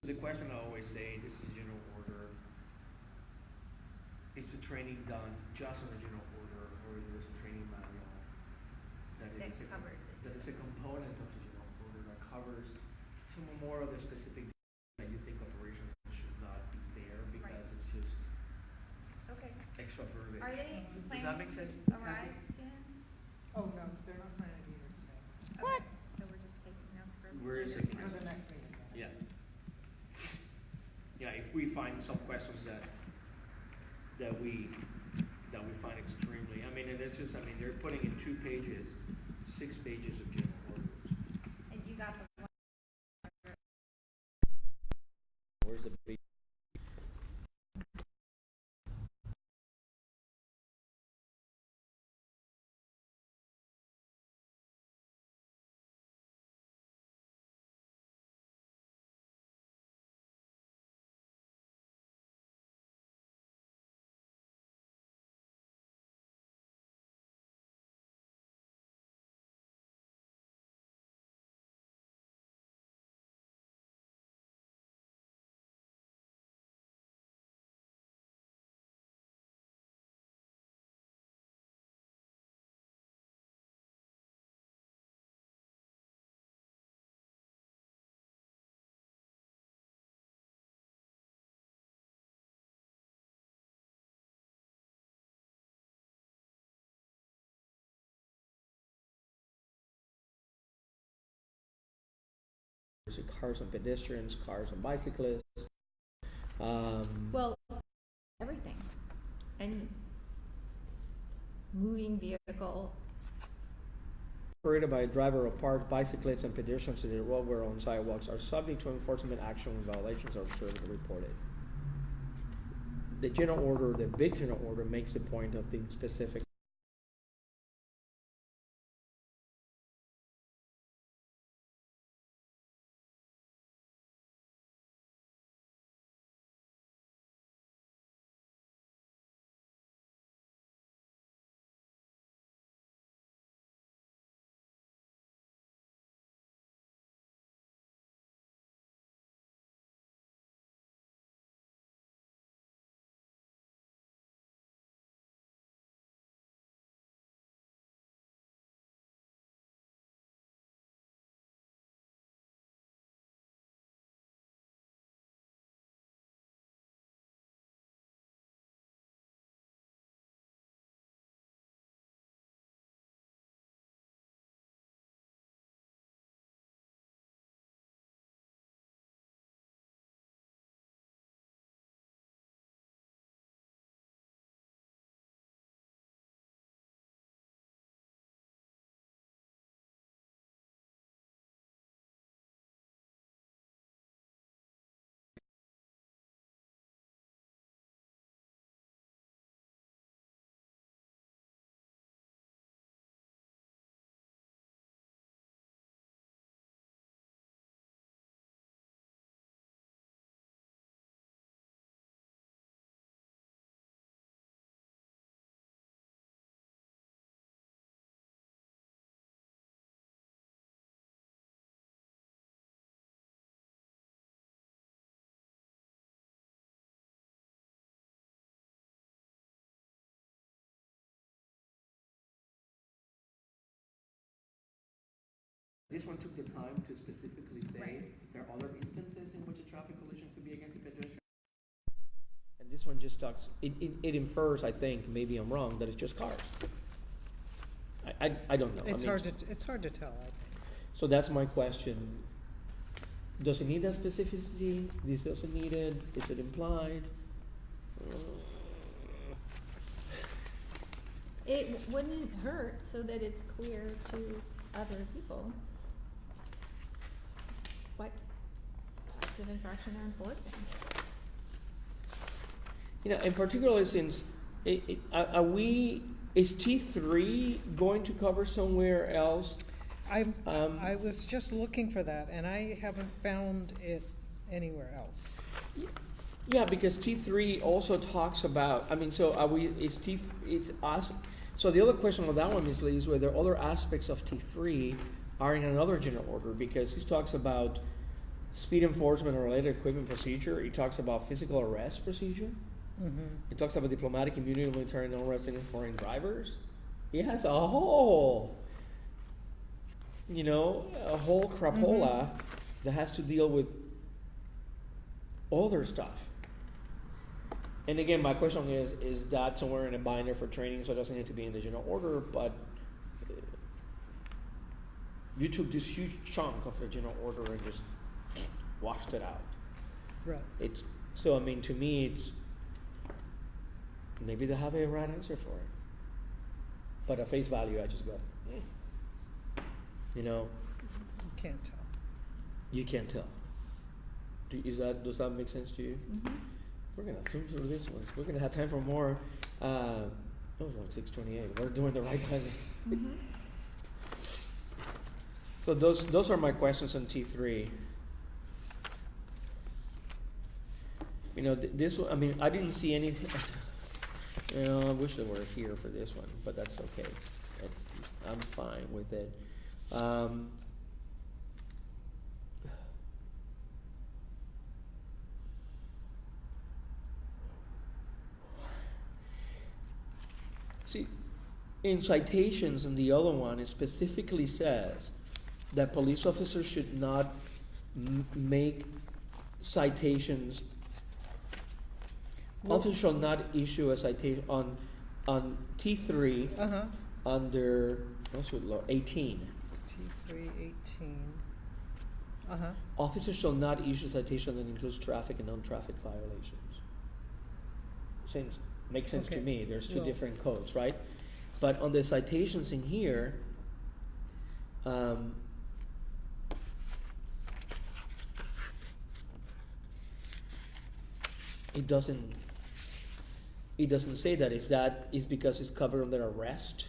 The question I always say, this is a general order. Is the training done just on a general order, or is there a training manual that covers it? That is a component of the general order that covers some more of the specific that you think operations should not be there because it's just extra verbiage. Are they Does that make sense? arrive soon? Oh, no, they're not planning to be here today. What? So we're just taking notes for. We're just taking For notes. the next meeting. Yeah. Yeah, if we find some questions that we find extremely, I mean, and it's just, I mean, they're putting in 2 pages, 6 pages of general orders. And you got the one. Where's the big? Cars and pedestrians, cars and bicyclists. Well, everything. Any moving vehicle. Operated by a driver or parked bicyclists and pedestrians in the roadway on sidewalks are subject to enforcement action when violations are observed and reported. The general order, the big general order, makes the point of being specific. This one took the time to specifically say there are other instances in which a traffic collision could be against a pedestrian. And this one just talks, it infers, I think, maybe I'm wrong, that it's just cars. I don't know. It's hard to tell. So that's my question. Does it need that specificity? This doesn't need it? Is it implied? It wouldn't hurt so that it's clear to other people what types of infraction are enforcing. You know, and particularly since is T3 going to cover somewhere else? I was just looking for that, and I haven't found it anywhere else. Yeah, because T3 also talks about, I mean, so it's us. So the other question on that one, Ms. Lee, is whether other aspects of T3 are in another general order, because he talks about speed enforcement or related equipment procedure, it talks about physical arrest procedure. It talks about diplomatic immunity, military non-resident foreign drivers. It has a whole, a whole crapola that has to deal with other stuff. And again, my question is that somewhere in a binder for training, so it doesn't need to be in the general order, but you took this huge chunk of the general order and just washed it out. Right. To me, it's, maybe they have a right answer for it. But at face value, I just go, You can't tell. you can't tell. Does that make sense to you? Mm-hmm. We're gonna zoom through this one. We're gonna have time for more. Oh, it's 6:28. We're doing the right time. Mm-hmm. So those are my questions on T3. This one, I didn't see anything. I wish they were here for this one, but that's okay. I'm fine with it. See, in citations in the other one, it specifically says that police officers should not make citations. Officers shall not issue a citation on T3 under 18. T3 18. Officers shall not issue a citation that includes traffic and non-traffic violations. Makes sense to Okay. me. There's two different codes, right? But on the citations in here, it doesn't say that if that is because it's covered under arrest,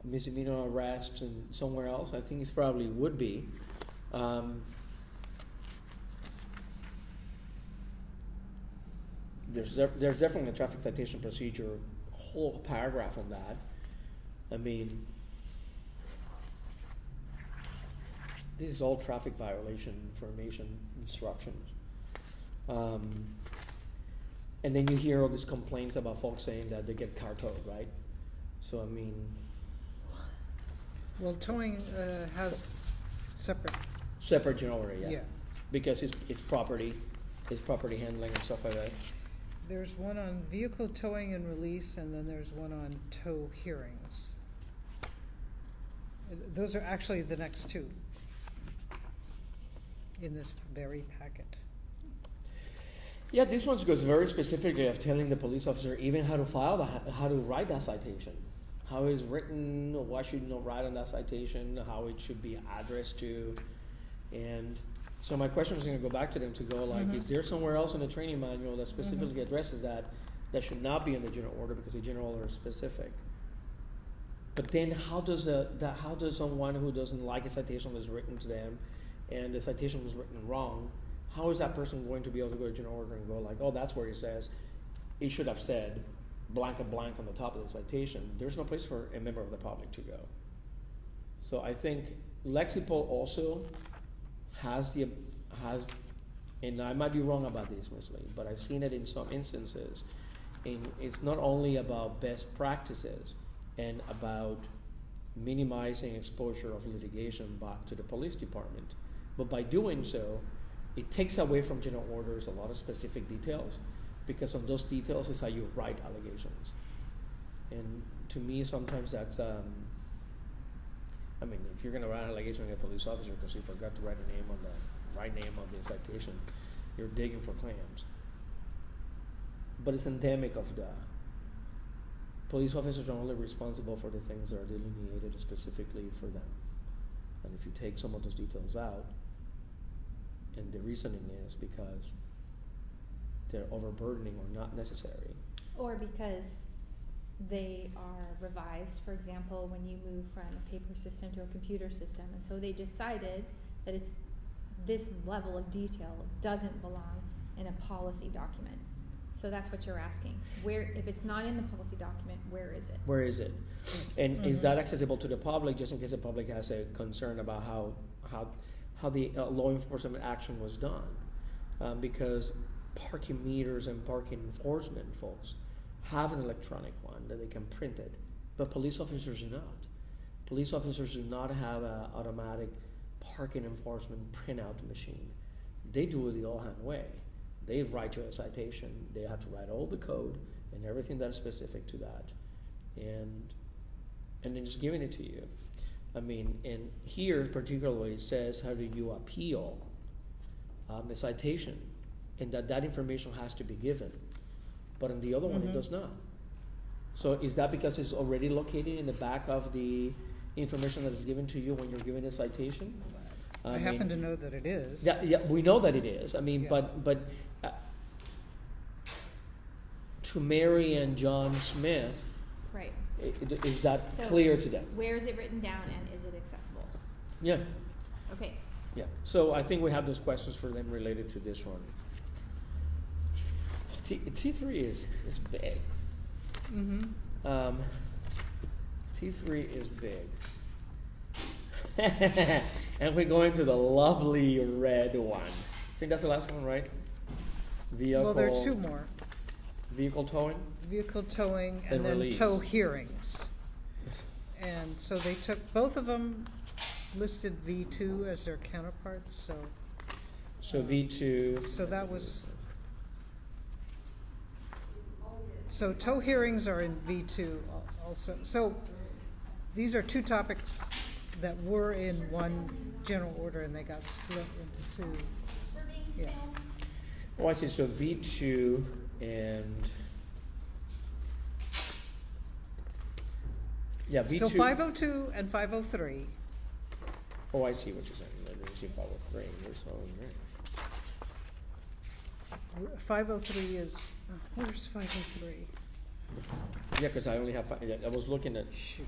misdemeanor arrest, and somewhere else. I think it probably would be. There's definitely a traffic citation procedure, whole paragraph on that. This is all traffic violation information instructions. And then you hear all these complaints about folks saying that they get car towed, right? So Well, towing has separate. separate general order, Yeah. because it's property handling and stuff like that. There's one on vehicle towing and release, and then there's one on tow hearings. Those are actually the next two in this very packet. Yeah, this one goes very specifically of telling the police officer even how to how to write that citation, how it's written, what should you write on that citation, how it should be addressed to, and so my question is going to go back to them to go like, is there somewhere else in the training manual that specifically addresses that should not be in the general order because the general order is specific? But then how does someone who doesn't like a citation that's written to them, and the citation was written wrong? How is that person going to be able to go to general order and go like, oh, that's where it says it should have said blank and blank on the top of the citation? There's no place for a member of the public to go. So I think Lexipol also has, and I might be wrong about this, Ms. Lee, but I've seen it in some instances. And it's not only about best practices and about minimizing exposure of litigation back to the police department, but by doing so, it takes away from general orders a lot of specific details, because on those details is how you write allegations. And to me, sometimes that's, if you're going to write an allegation against a police officer because you forgot to write the right name on the citation, you're digging for claims. But it's endemic of the police officers are only responsible for the things that are delineated specifically for them. And if you take some of those details out, and the reasoning is because they're overburdening or not necessary. Or because they are revised, for example, when you move from a paper system to a computer system, and so they decided that it's this level of detail doesn't belong in a policy document. So that's what you're asking. Where, if it's not in the policy document, where is it? Where is it? And is that accessible to the public, just in case the public has a concern about how the law enforcement action was done, because parking meters and parking enforcement folks have an electronic one that they can print it, but police officers do not. Police officers do not have an automatic parking enforcement printout machine. They do it the all-hand way. They write you a citation. They have to write all the code and everything that is specific to that, and then just giving it to you. I mean, and here particularly it says how do you appeal a citation, and that information has to be given. But in the other one, it does not. So is that because it's already located in the back of the information that is given to you when you're given a citation? I happen to know that it is. Yeah, we know that it is. I mean, Yeah. but to Mary and John Smith, Right. is that So clear to them? Where is it written down and is it accessible? Yeah, Okay. yeah. So I think we have those questions for them related to this one. T3 is big. T3 is big. And we're going to the lovely red one. I think that's the last one, right? Vehicle. Well, there are two more. Vehicle towing? Vehicle towing And and then release. tow hearings. And so they took, both of them listed V2 as their counterparts, So V2. so that was, so tow hearings are in V2 also. So these are two topics that were in one general order and they got split into two. Yeah. Oh, I see. So V2 and yeah, V2. So 502 and 503. Oh, I see what you're saying. Let me see 503. We're so in 503 is, where's 503? Yeah, because I only have. I was looking at. Shoot.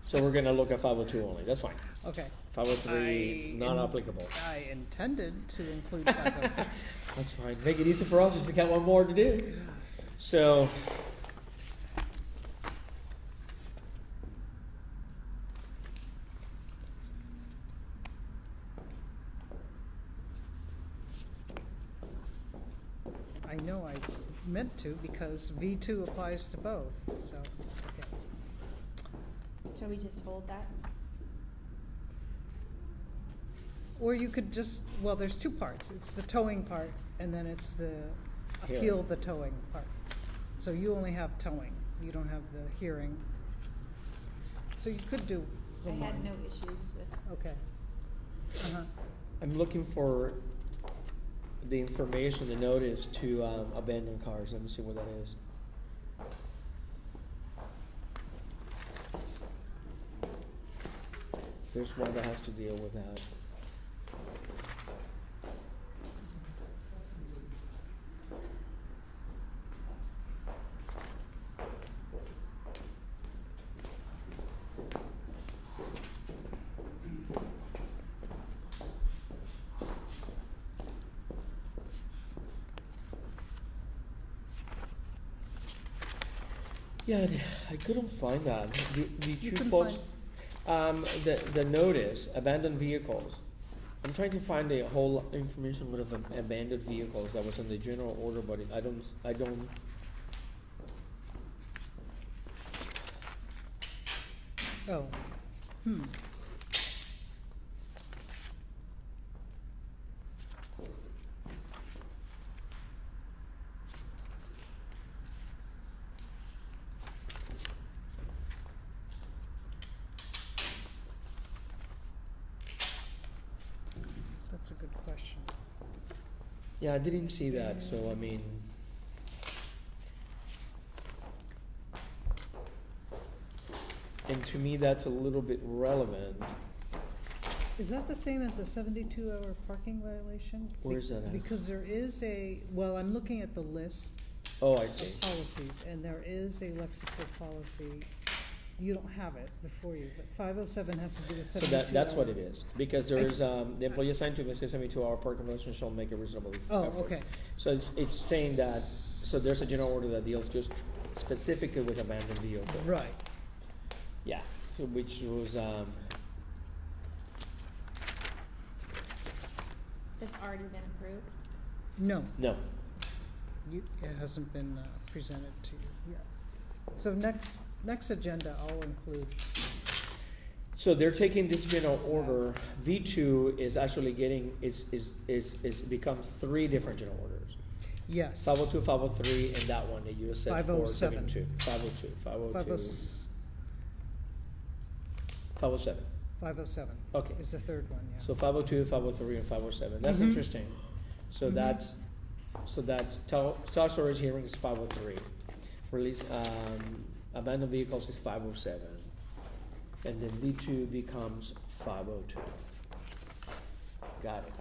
So we're gonna look at 502 only. That's fine. Okay. 503 not applicable. I intended to include 503. That's fine. Make it easy for us if we got one more to do. So. I know I meant to because V2 applies to both, so, okay. Shall we just hold that? Or you could just, well, there's two parts. It's the towing part and then it's the appeal Hearing. the towing part. So you only have towing. You don't have the hearing. So you could do I the had one. no issues with. Okay. Uh-huh. I'm looking for the information, the notice to abandon cars. Let me see what that is. There's one that has to deal with that. Yeah, I couldn't find that. The You two couldn't folks, the notice, abandoned vehicles. I'm trying to find the whole information with abandoned vehicles that was in the general order, but I don't. Oh. That's a good question. Yeah, I didn't see that, so I mean. And to me, that's a little bit relevant. Is that the same as a 72-hour parking violation? Where's that at? Because there is a, well, I'm looking at the list Oh, I of see. policies, and there is a Lexipol policy. You don't have it before you, but 507 has to do with So 72 that's what hour. it is, because there is, the employee assigned to a 72-hour parking violation shall make a reasonable Oh, effort. okay. So it's saying that, so there's a general order that deals just specifically with abandoned vehicles. Right. Yeah, so which was, That's already been approved? No, No. it hasn't been presented to you yet. So next agenda, I'll include, So they're taking this general order. V2 is actually getting, is becomes 3 different general orders. yes. 502, 503, and that one that you said 507. 472. 502, 502, 507. 507 Okay. is the third one, yeah. So 502, 503, and 507. That's Mhm. interesting. So Mhm. that's child storage hearing is 503. Release abandoned vehicles is 507. And then V2 becomes 502. Got it.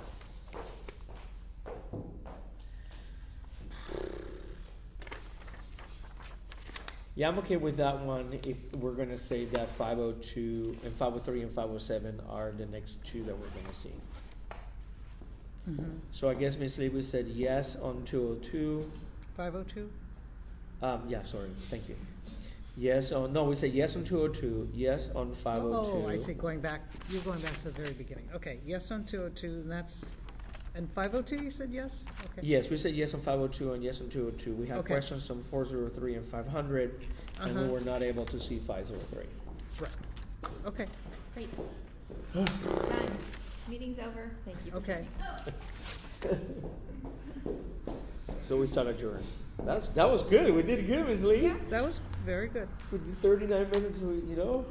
Yeah, I'm okay with that one if we're gonna say that 502 and 503 and 507 are the next 2 that we're gonna see. Mhm. So I guess Ms. Lee, we said yes on 202. 502? Yeah, sorry, thank you. Yes on, no, we said yes on 202, yes on 502. Oh, I see, you're going back to the very beginning. Okay, yes on 202, and 502 you said yes? Okay. Yes, we said yes on 502 and yes on 202. We have Okay. questions on 403 and 500, and we Uh-huh. were not able to see 503. Right, okay, Great. Done. Meeting's over. Thank you. for okay. coming. So we start adjourned. That was good. We did good, Ms. Lee. Yeah. That was very good. We did 39 minutes, you know?